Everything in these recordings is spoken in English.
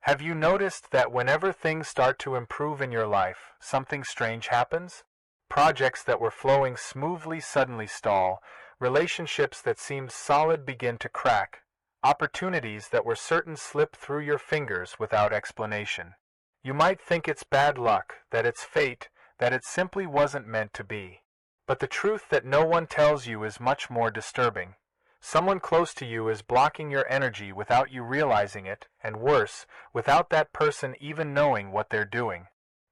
Have you noticed that whenever things start to improve in your life, something strange happens? Projects that were flowing smoothly suddenly stall, relationships that seemed solid begin to crack, opportunities that were certain slip through your fingers without explanation. You might think it's bad luck, that it's fate, that it simply wasn't meant to be. But the truth that no one tells you is much more disturbing. Someone close to you is blocking your energy without you realizing it, and worse, without that person even knowing what they're doing.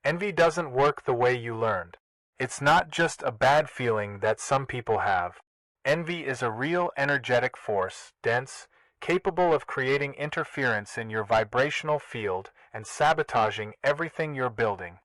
Envy doesn't work the way you learned. It's not just a bad feeling that some people have. Envy is a real energetic force, dense, capable of creating interference in your vibrational field and sabotaging everything you're building.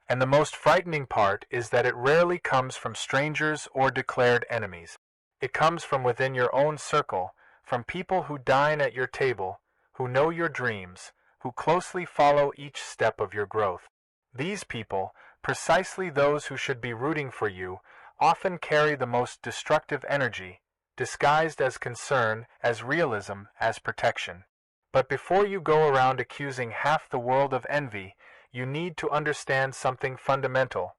And the most frightening part is that it rarely comes from strangers or declared enemies. It comes from within your own circle, from people who dine at your table, who know your dreams, who closely follow each step of your growth. These people, precisely those who should be rooting for you, often carry the most destructive energy, disguised as concern, as realism, as protection. But before you go around accusing half the world of envy, you need to understand something fundamental.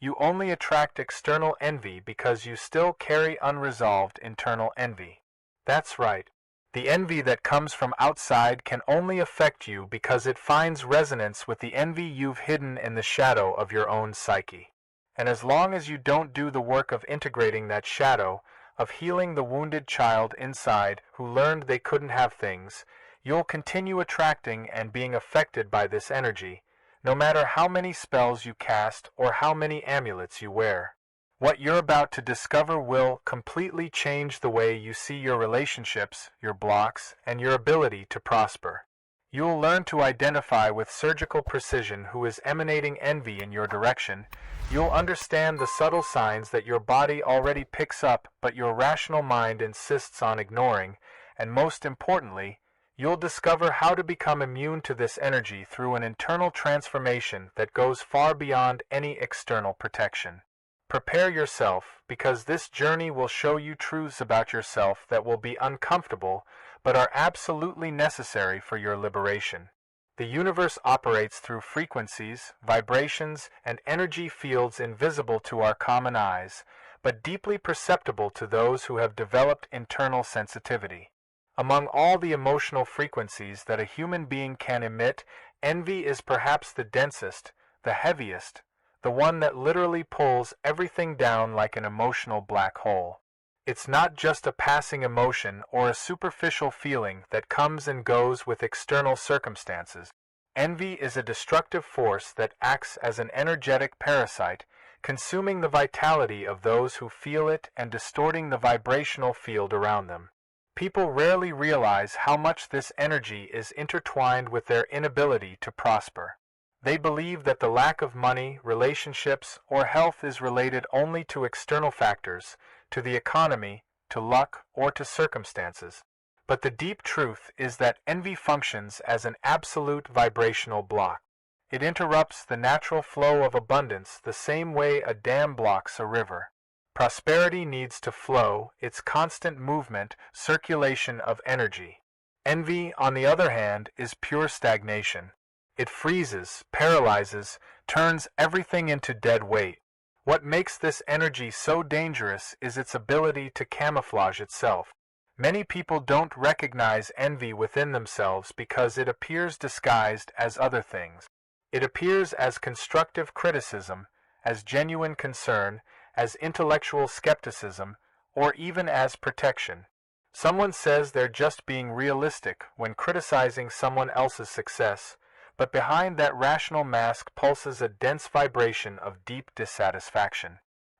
You only attract external envy because you still carry unresolved internal envy. That's right. The envy that comes from outside can only affect you because it finds resonance with the envy you've hidden in the shadow of your own psyche. And as long as you don't do the work of integrating that shadow, of healing the wounded child inside who learned they couldn't have things, you'll continue attracting and being affected by this energy, no matter how many spells you cast or how many amulets you wear. What you're about to discover will completely change the way you see your relationships, your blocks, and your ability to prosper. You'll learn to identify with surgical precision who is emanating envy in your direction. You'll understand the subtle signs that your body already picks up but your rational mind insists on ignoring, and most importantly, you'll discover how to become immune to this energy through an internal transformation that goes far beyond any external protection. Prepare yourself, because this journey will show you truths about yourself that will be uncomfortable, but are absolutely necessary for your liberation. The universe operates through frequencies, vibrations, and energy fields invisible to our common eyes, but deeply perceptible to those who have developed internal sensitivity. Among all the emotional frequencies that a human being can emit, envy is perhaps the densest, the heaviest, the one that literally pulls everything down like an emotional black hole. It's not just a passing emotion or a superficial feeling that comes and goes with external circumstances. Envy is a destructive force that acts as an energetic parasite, consuming the vitality of those who feel it and distorting the vibrational field around them. People rarely realize how much this energy is intertwined with their inability to prosper. They believe that the lack of money, relationships, or health is related only to external factors, to the economy, to luck, or to circumstances. But the deep truth is that envy functions as an absolute vibrational block. It interrupts the natural flow of abundance the same way a dam blocks a river. Prosperity needs to flow, its constant movement, circulation of energy. Envy, on the other hand, is pure stagnation. It freezes, paralyzes, turns everything into dead weight. What makes this energy so dangerous is its ability to camouflage itself. Many people don't recognize envy within themselves because it appears disguised as other things. It appears as constructive criticism, as genuine concern, as intellectual skepticism, or even as protection. Someone says they're just being realistic when criticizing someone else's success, but behind that rational mask pulses a dense vibration of deep dissatisfaction.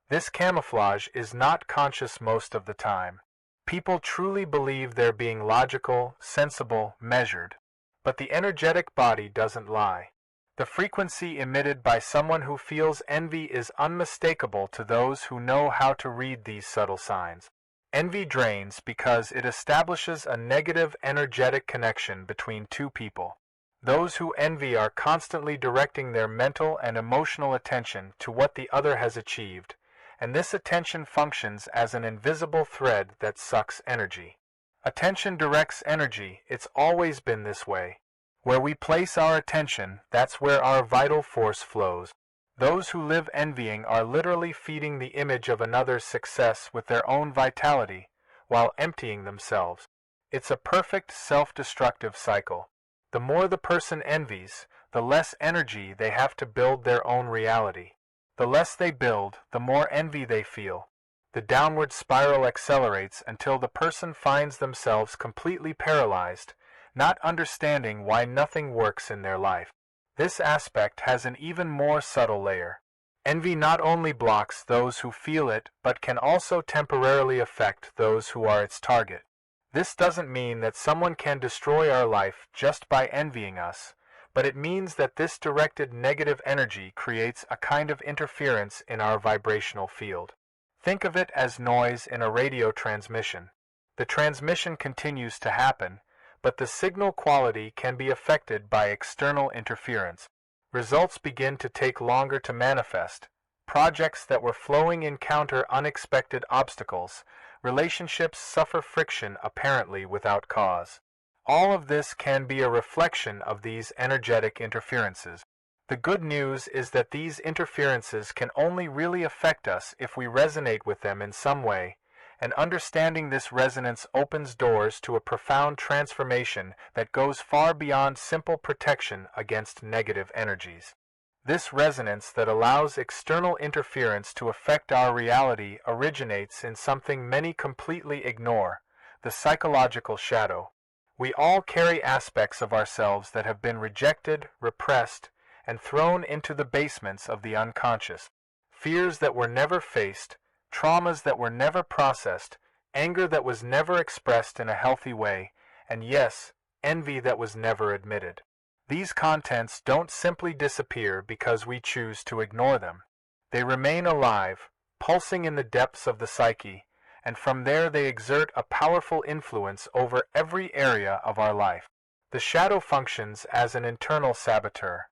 This camouflage is not conscious most of the time. People truly believe they're being logical, sensible, measured. But the energetic body doesn't lie. The frequency emitted by someone who feels envy is unmistakable to those who know how to read these subtle signs. Envy drains because it establishes a negative energetic connection between two people. Those who envy are constantly directing their mental and emotional attention to what the other has achieved, and this attention functions as an invisible thread that sucks energy. Attention directs energy. It's always been this way. Where we place our attention, that's where our vital force flows. Those who live envying are literally feeding the image of another's success with their own vitality, while emptying themselves. It's a perfect self-destructive cycle. The more the person envies, the less energy they have to build their own reality. The less they build, the more envy they feel. The downward spiral accelerates until the person finds themselves completely paralyzed, not understanding why nothing works in their life. This aspect has an even more subtle layer. Envy not only blocks those who feel it, but can also temporarily affect those who are its target. This doesn't mean that someone can destroy our life just by envying us, but it means that this directed negative energy creates a kind of interference in our vibrational field. Think of it as noise in a radio transmission. The transmission continues to happen, but the signal quality can be affected by external interference. Results begin to take longer to manifest. Projects that were flowing encounter unexpected obstacles. Relationships suffer friction apparently without cause. All of this can be a reflection of these energetic interferences. The good news is that these interferences can only really affect us if we resonate with them in some way, and understanding this resonance opens doors to a profound transformation that goes far beyond simple protection against negative energies. This resonance that allows external interference to affect our reality originates in something many completely ignore: the psychological shadow. We all carry aspects of ourselves that have been rejected, repressed, and thrown into the basements of the unconscious. Fears that were never faced, traumas that were never processed, anger that was never expressed in a healthy way, and yes, envy that was never admitted. These contents don't simply disappear because we choose to ignore them. They remain alive, pulsing in the depths of the psyche, and from there they exert a powerful influence over every area of our life. The shadow functions as an internal saboteur.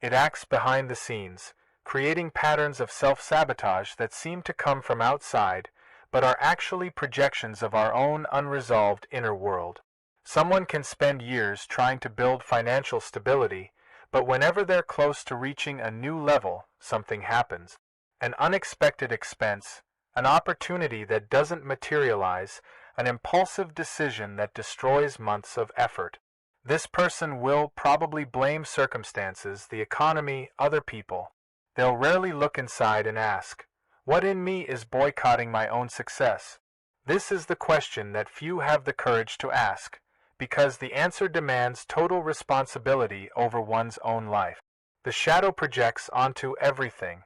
It acts behind the scenes, creating patterns of self-sabotage that seem to come from outside, but are actually projections of our own unresolved inner world. Someone can spend years trying to build financial stability, but whenever they're close to reaching a new level, something happens. An unexpected expense, an opportunity that doesn't materialize, an impulsive decision that destroys months of effort. This person will probably blame circumstances, the economy, other people. They'll rarely look inside and ask, what in me is boycotting my own success? This is the question that few have the courage to ask, because the answer demands total responsibility over one's own life. The shadow projects onto everything.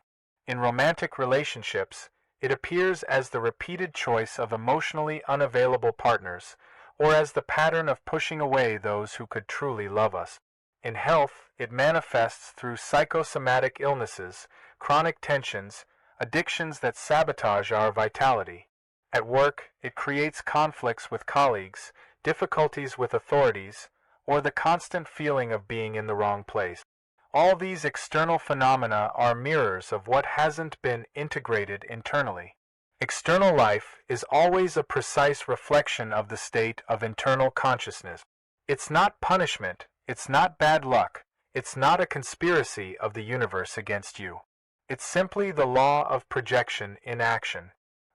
In romantic relationships, it appears as the repeated choice of emotionally unavailable partners, or as the pattern of pushing away those who could truly love us. In health, it manifests through psychosomatic illnesses, chronic tensions, addictions that sabotage our vitality. At work, it creates conflicts with colleagues, difficulties with authorities, or the constant feeling of being in the wrong place. All these external phenomena are mirrors of what hasn't been integrated internally. External life is always a precise reflection of the state of internal consciousness. It's not punishment, it's not bad luck, it's not a conspiracy of the universe against you. It's simply the law of projection in action.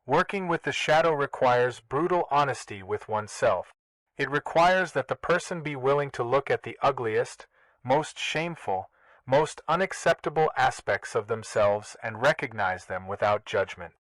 Working with the shadow requires brutal honesty with oneself. It requires that the person be willing to look at the ugliest, most shameful, most unacceptable aspects of themselves and recognize them without judgment.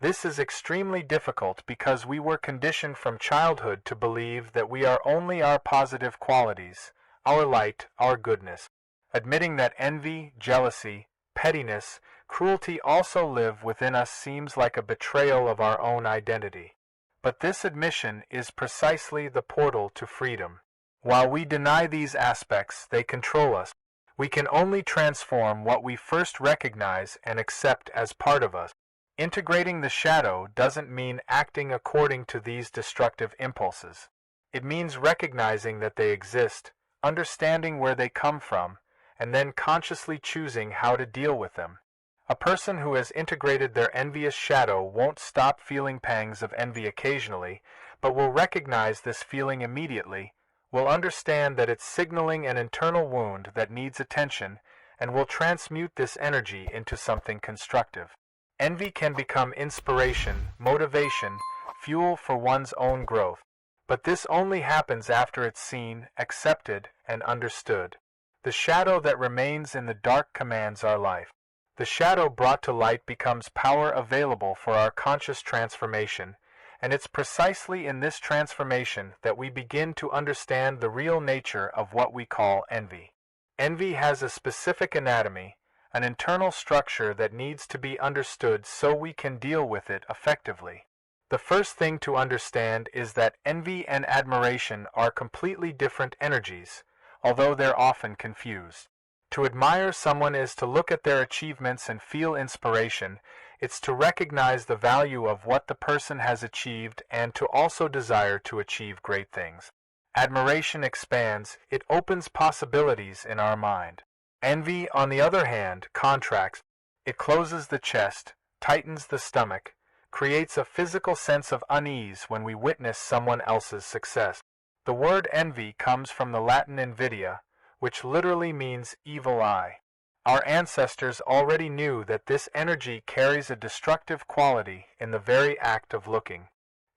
This is extremely difficult because we were conditioned from childhood to believe that we are only our positive qualities, our light, our goodness. Admitting that envy, jealousy, pettiness, cruelty also live within us seems like a betrayal of our own identity. But this admission is precisely the portal to freedom. While we deny these aspects, they control us. We can only transform what we first recognize and accept as part of us. Integrating the shadow doesn't mean acting according to these destructive impulses. It means recognizing that they exist, understanding where they come from, and then consciously choosing how to deal with them. A person who has integrated their envious shadow won't stop feeling pangs of envy occasionally, but will recognize this feeling immediately, will understand that it's signaling an internal wound that needs attention and will transmute this energy into something constructive. Envy can become inspiration, motivation, fuel for one's own growth. But this only happens after it's seen, accepted, and understood. The shadow that remains in the dark commands our life. The shadow brought to light becomes power available for our conscious transformation, and it's precisely in this transformation that we begin to understand the real nature of what we call envy. Envy has a specific anatomy, an internal structure that needs to be understood so we can deal with it effectively. The first thing to understand is that envy and admiration are completely different energies, although they're often confused. To admire someone is to look at their achievements and feel inspiration. It's to recognize the value of what the person has achieved and to also desire to achieve great things. Admiration expands, it opens possibilities in our mind. Envy, on the other hand, contracts. It closes the chest, tightens the stomach, creates a physical sense of unease when we witness someone else's success. The word envy comes from the Latin invidia, which literally means evil eye. Our ancestors already knew that this energy carries a destructive quality in the very act of looking.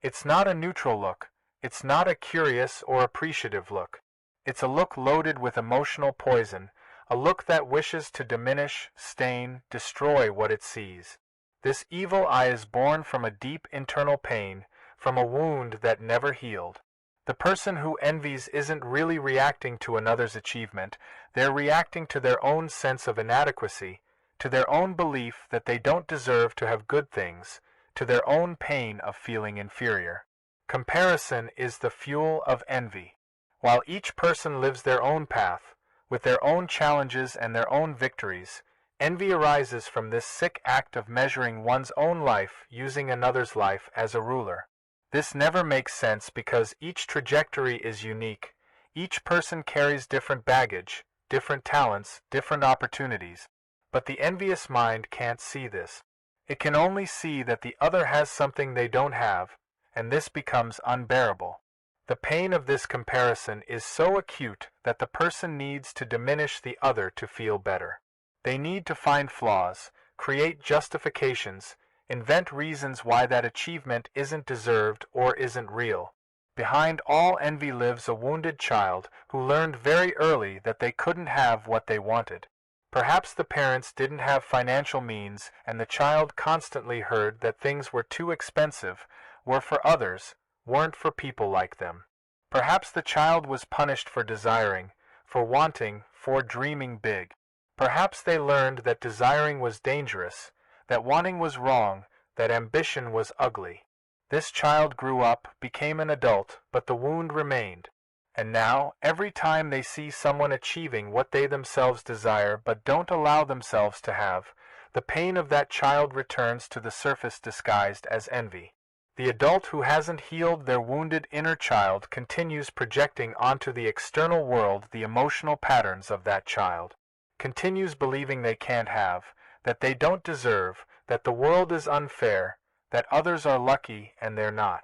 It's not a neutral look. It's not a curious or appreciative look. It's a look loaded with emotional poison, a look that wishes to diminish, stain, destroy what it sees. This evil eye is born from a deep internal pain, from a wound that never healed. The person who envies isn't really reacting to another's achievement, they're reacting to their own sense of inadequacy, to their own belief that they don't deserve to have good things, to their own pain of feeling inferior. Comparison is the fuel of envy. While each person lives their own path, with their own challenges and their own victories, envy arises from this sick act of measuring one's own life using another's life as a ruler. This never makes sense because each trajectory is unique. Each person carries different baggage, different talents, different opportunities. But the envious mind can't see this. It can only see that the other has something they don't have, and this becomes unbearable. The pain of this comparison is so acute that the person needs to diminish the other to feel better. They need to find flaws, create justifications, invent reasons why that achievement isn't deserved or isn't real. Behind all envy lives a wounded child who learned very early that they couldn't have what they wanted. Perhaps the parents didn't have financial means and the child constantly heard that things were too expensive, were for others, weren't for people like them. Perhaps the child was punished for desiring, for wanting, for dreaming big. Perhaps they learned that desiring was dangerous, that wanting was wrong, that ambition was ugly. This child grew up, became an adult, but the wound remained. And now, every time they see someone achieving what they themselves desire but don't allow themselves to have, the pain of that child returns to the surface disguised as envy. The adult who hasn't healed their wounded inner child continues projecting onto the external world the emotional patterns of that child, continues believing they can't have, that they don't deserve, that the world is unfair, that others are lucky and they're not,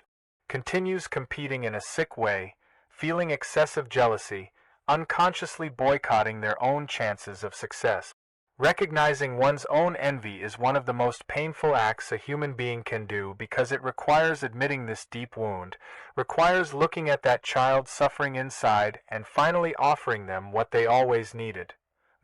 continues competing in a sick way, feeling excessive jealousy, unconsciously boycotting their own chances of success. Recognizing one's own envy is one of the most painful acts a human being can do because it requires admitting this deep wound, requires looking at that child suffering inside and finally offering them what they always needed: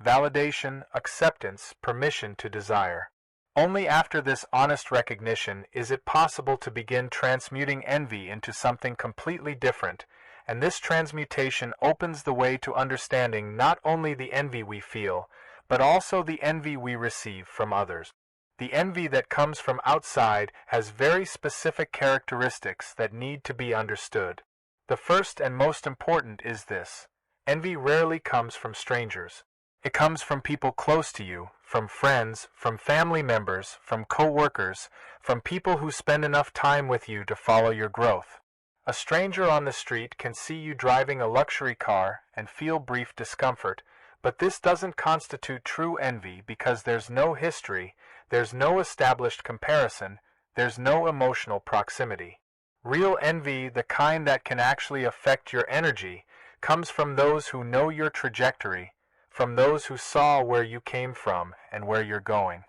validation, acceptance, permission to desire. Only after this honest recognition is it possible to begin transmuting envy into something completely different, and this transmutation opens the way to understanding not only the envy we feel, but also the envy we receive from others. The envy that comes from outside has very specific characteristics that need to be understood. The first and most important is this: envy rarely comes from strangers. It comes from people close to you, from friends, from family members, from co-workers, from people who spend enough time with you to follow your growth. A stranger on the street can see you driving a luxury car and feel brief discomfort, but this doesn't constitute true envy because there's no history, there's no established comparison, there's no emotional proximity. Real envy, the kind that can actually affect your energy, comes from those who know your trajectory, from those who saw where you came from and where you're going.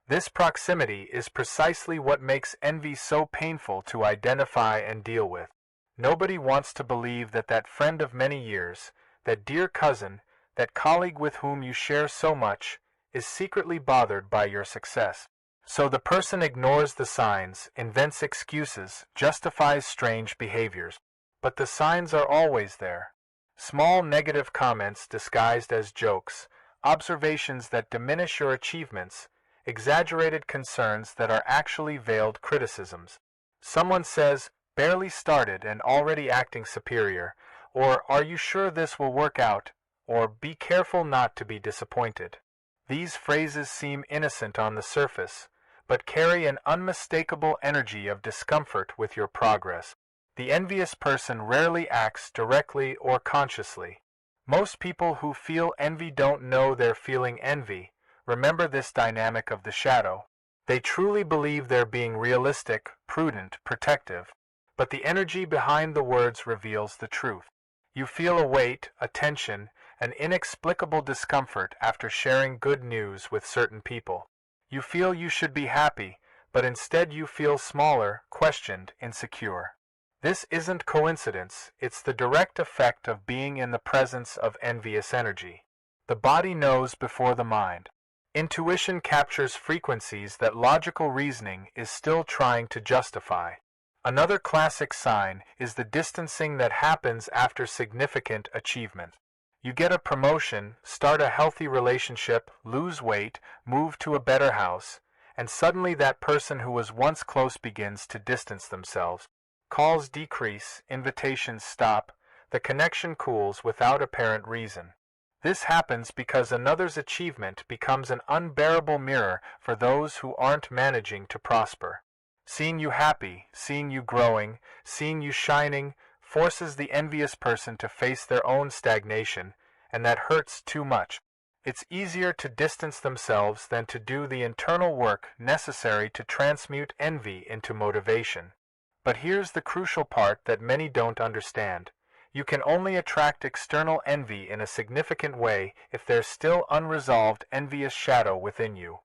This proximity is precisely what makes envy so painful to identify and deal with. Nobody wants to believe that that friend of many years, that dear cousin, that colleague with whom you share so much, is secretly bothered by your success. So the person ignores the signs, invents excuses, justifies strange behaviors. But the signs are always there. Small negative comments disguised as jokes, observations that diminish your achievements, exaggerated concerns that are actually veiled criticisms. Someone says, "Barely started and already acting superior," or "Are you sure this will work out?" or "Be careful not to be disappointed." These phrases seem innocent on the surface, but carry an unmistakable energy of discomfort with your progress. The envious person rarely acts directly or consciously. Most people who feel envy don't know they're feeling envy. Remember this dynamic of the shadow. They truly believe they're being realistic, prudent, protective. But the energy behind the words reveals the truth. You feel a weight, a tension, an inexplicable discomfort after sharing good news with certain people. You feel you should be happy, but instead you feel smaller, questioned, insecure. This isn't coincidence, it's the direct effect of being in the presence of envious energy. The body knows before the mind. Intuition captures frequencies that logical reasoning is still trying to justify. Another classic sign is the distancing that happens after significant achievement. You get a promotion, start a healthy relationship, lose weight, move to a better house, and suddenly that person who was once close begins to distance themselves. Calls decrease, invitations stop, the connection cools without apparent reason. This happens because another's achievement becomes an unbearable mirror for those who aren't managing to prosper. Seeing you happy, seeing you growing, seeing you shining, forces the envious person to face their own stagnation, and that hurts too much. It's easier to distance themselves than to do the internal work necessary to transmute envy into motivation. But here's the crucial part that many don't understand. You can only attract external envy in a significant way if there's still unresolved envious shadow within you.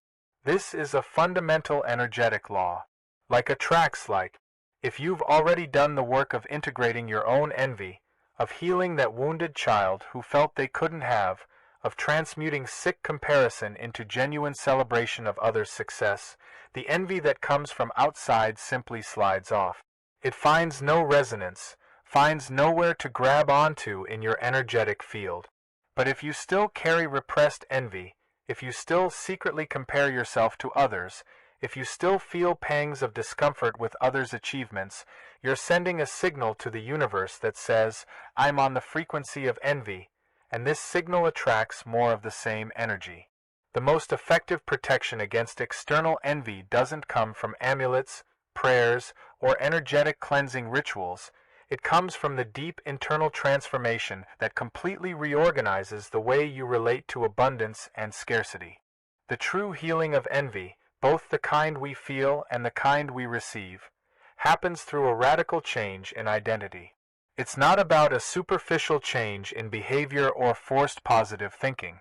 This is a fundamental energetic law. Like attracts like. If you've already done the work of integrating your own envy, of healing that wounded child who felt they couldn't have, of transmuting sick comparison into genuine celebration of others' success, the envy that comes from outside simply slides off. It finds no resonance, finds nowhere to grab onto in your energetic field. But if you still carry repressed envy, if you still secretly compare yourself to others, if you still feel pangs of discomfort with others' achievements, you're sending a signal to the universe that says, "I'm on the frequency of envy," and this signal attracts more of the same energy. The most effective protection against external envy doesn't come from amulets, prayers, or energetic cleansing rituals. It comes from the deep internal transformation that completely reorganizes the way you relate to abundance and scarcity. The true healing of envy, both the kind we feel and the kind we receive, happens through a radical change in identity. It's not about a superficial change in behavior or forced positive thinking.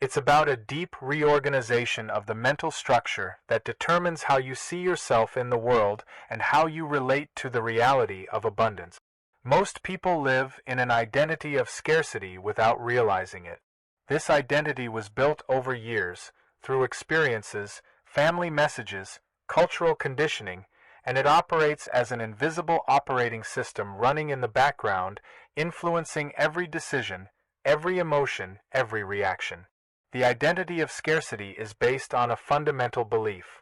It's about a deep reorganization of the mental structure that determines how you see yourself in the world and how you relate to the reality of abundance. Most people live in an identity of scarcity without realizing it. This identity was built over years, through experiences, family messages, cultural conditioning, and it operates as an invisible operating system running in the background, influencing every decision, every emotion, every reaction. The identity of scarcity is based on a fundamental belief.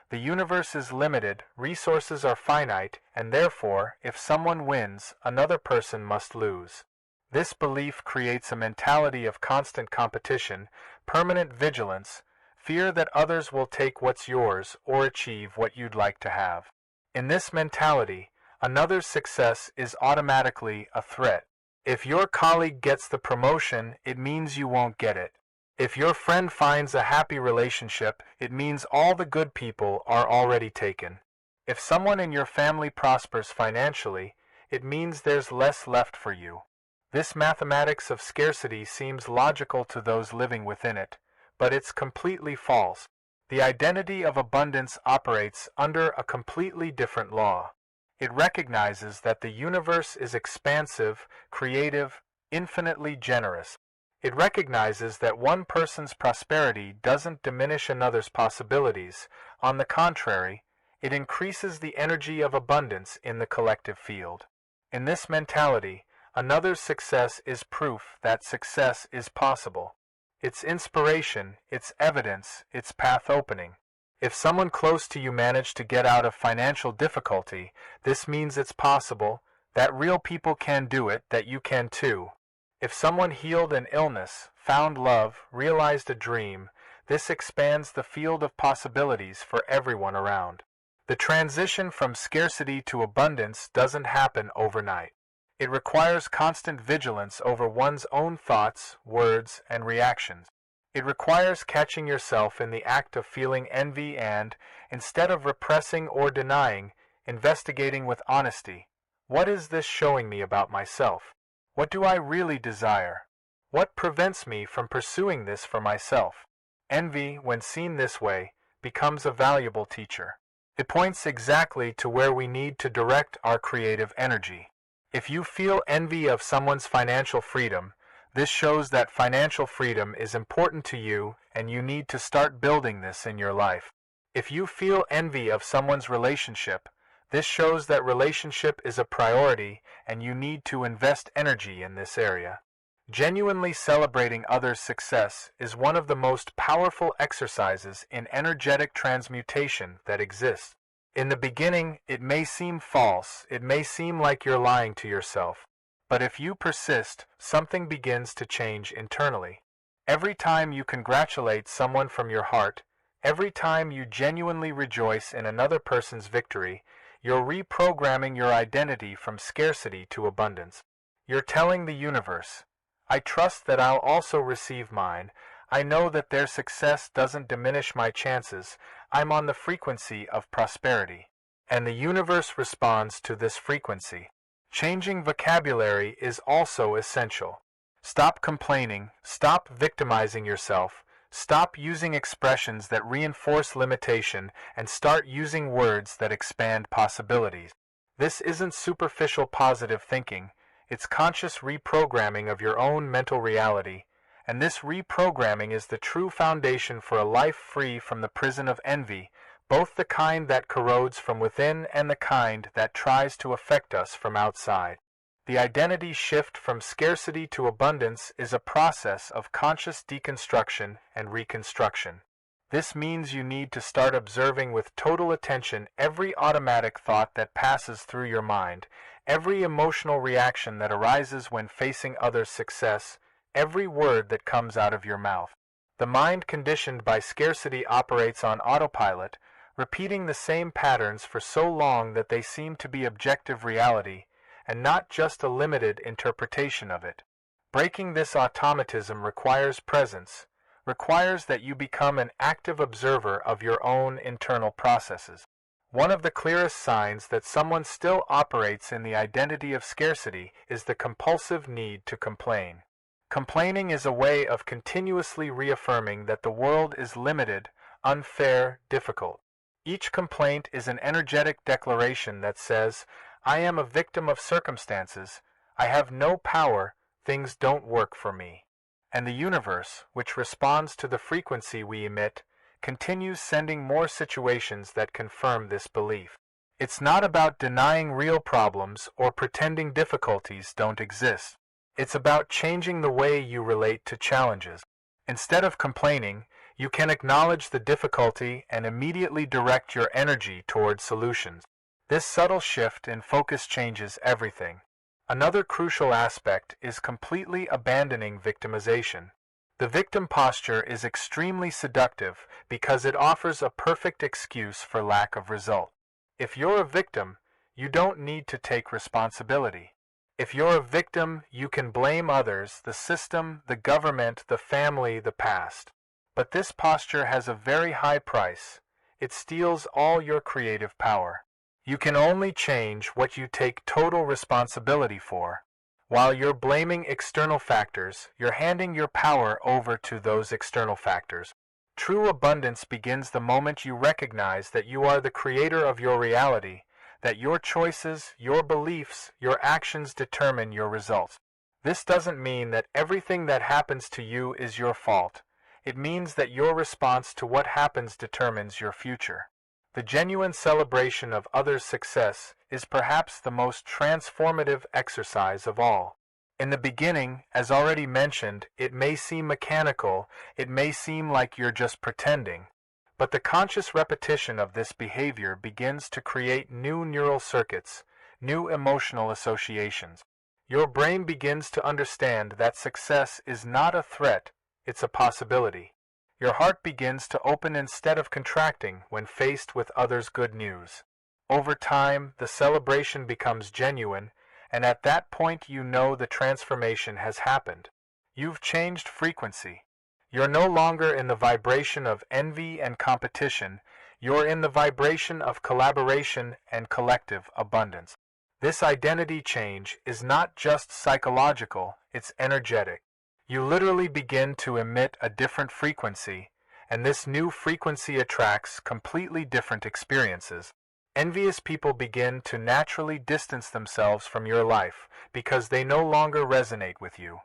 The universe is limited, resources are finite, and therefore, if someone wins, another person must lose. This belief creates a mentality of constant competition, permanent vigilance, fear that others will take what's yours or achieve what you'd like to have. In this mentality, another's success is automatically a threat. If your colleague gets the promotion, it means you won't get it. If your friend finds a happy relationship, it means all the good people are already taken. If someone in your family prospers financially, it means there's less left for you. This mathematics of scarcity seems logical to those living within it, but it's completely false. The identity of abundance operates under a completely different law. It recognizes that the universe is expansive, creative, infinitely generous. It recognizes that one person's prosperity doesn't diminish another's possibilities. On the contrary, it increases the energy of abundance in the collective field. In this mentality, another's success is proof that success is possible. It's inspiration, it's evidence, it's path opening. If someone close to you managed to get out of financial difficulty, this means it's possible, that real people can do it, that you can too. If someone healed an illness, found love, realized a dream, this expands the field of possibilities for everyone around. The transition from scarcity to abundance doesn't happen overnight. It requires constant vigilance over one's own thoughts, words, and reactions. It requires catching yourself in the act of feeling envy and, instead of repressing or denying, investigating with honesty. What is this showing me about myself? What do I really desire? What prevents me from pursuing this for myself? Envy, when seen this way, becomes a valuable teacher. It points exactly to where we need to direct our creative energy. If you feel envy of someone's financial freedom, this shows that financial freedom is important to you and you need to start building this in your life. If you feel envy of someone's relationship, this shows that relationship is a priority and you need to invest energy in this area. Genuinely celebrating others' success is one of the most powerful exercises in energetic transmutation that exists. In the beginning, it may seem false, it may seem like you're lying to yourself. But if you persist, something begins to change internally. Every time you congratulate someone from your heart, every time you genuinely rejoice in another person's victory, you're reprogramming your identity from scarcity to abundance. You're telling the universe, I trust that I'll also receive mine. I know that their success doesn't diminish my chances. I'm on the frequency of prosperity. And the universe responds to this frequency. Changing vocabulary is also essential. Stop complaining, stop victimizing yourself, stop using expressions that reinforce limitation, and start using words that expand possibilities. This isn't superficial positive thinking, it's conscious reprogramming of your own mental reality, and this reprogramming is the true foundation for a life free from the prison of envy, both the kind that corrodes from within and the kind that tries to affect us from outside. The identity shift from scarcity to abundance is a process of conscious deconstruction and reconstruction. This means you need to start observing with total attention every automatic thought that passes through your mind, every emotional reaction that arises when facing others' success, every word that comes out of your mouth. The mind conditioned by scarcity operates on autopilot, repeating the same patterns for so long that they seem to be objective reality, and not just a limited interpretation of it. Breaking this automatism requires presence, requires that you become an active observer of your own internal processes. One of the clearest signs that someone still operates in the identity of scarcity is the compulsive need to complain. Complaining is a way of continuously reaffirming that the world is limited, unfair, difficult. Each complaint is an energetic declaration that says, I am a victim of circumstances, I have no power, things don't work for me. And the universe, which responds to the frequency we emit, continues sending more situations that confirm this belief. It's not about denying real problems or pretending difficulties don't exist. It's about changing the way you relate to challenges. Instead of complaining, you can acknowledge the difficulty and immediately direct your energy toward solutions. This subtle shift in focus changes everything. Another crucial aspect is completely abandoning victimization. The victim posture is extremely seductive because it offers a perfect excuse for lack of result. If you're a victim, you don't need to take responsibility. If you're a victim, you can blame others, the system, the government, the family, the past. But this posture has a very high price. It steals all your creative power. You can only change what you take total responsibility for. While you're blaming external factors, you're handing your power over to those external factors. True abundance begins the moment you recognize that you are the creator of your reality, that your choices, your beliefs, your actions determine your results. This doesn't mean that everything that happens to you is your fault. It means that your response to what happens determines your future. The genuine celebration of others' success is perhaps the most transformative exercise of all. In the beginning, as already mentioned, it may seem mechanical, it may seem like you're just pretending. But the conscious repetition of this behavior begins to create new neural circuits, new emotional associations. Your brain begins to understand that success is not a threat, it's a possibility. Your heart begins to open instead of contracting when faced with others' good news. Over time, the celebration becomes genuine, and at that point you know the transformation has happened. You've changed frequency. You're no longer in the vibration of envy and competition, you're in the vibration of collaboration and collective abundance. This identity change is not just psychological, it's energetic. You literally begin to emit a different frequency, and this new frequency attracts completely different experiences. Envious people begin to naturally distance themselves from your life because they no longer resonate with you.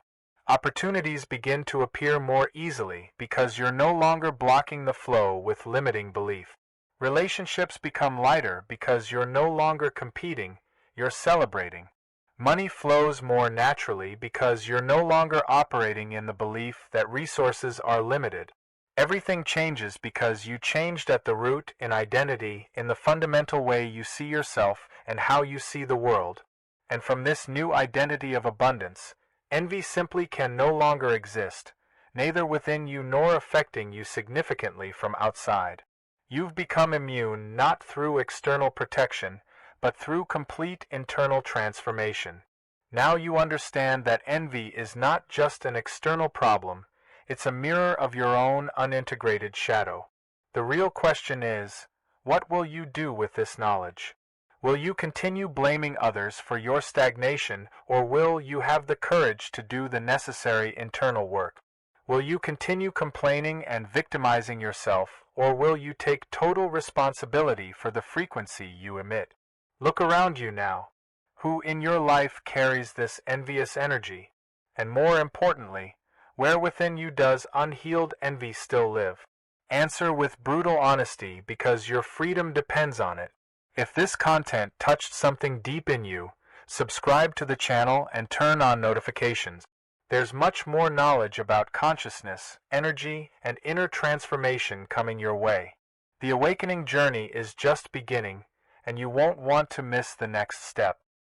Opportunities begin to appear more easily because you're no longer blocking the flow with limiting belief. Relationships become lighter because you're no longer competing, you're celebrating. Money flows more naturally because you're no longer operating in the belief that resources are limited. Everything changes because you changed at the root in identity, in the fundamental way you see yourself and how you see the world. And from this new identity of abundance, envy simply can no longer exist, neither within you nor affecting you significantly from outside. You've become immune not through external protection, but through complete internal transformation. Now you understand that envy is not just an external problem, it's a mirror of your own unintegrated shadow. The real question is, what will you do with this knowledge? Will you continue blaming others for your stagnation, or will you have the courage to do the necessary internal work? Will you continue complaining and victimizing yourself, or will you take total responsibility for the frequency you emit? Look around you now. Who in your life carries this envious energy? And more importantly, where within you does unhealed envy still live? Answer with brutal honesty because your freedom depends on it. If this content touched something deep in you, subscribe to the channel and turn on notifications. There's much more knowledge about consciousness, energy, and inner transformation coming your way. The awakening journey is just beginning, and you won't want to miss the next step.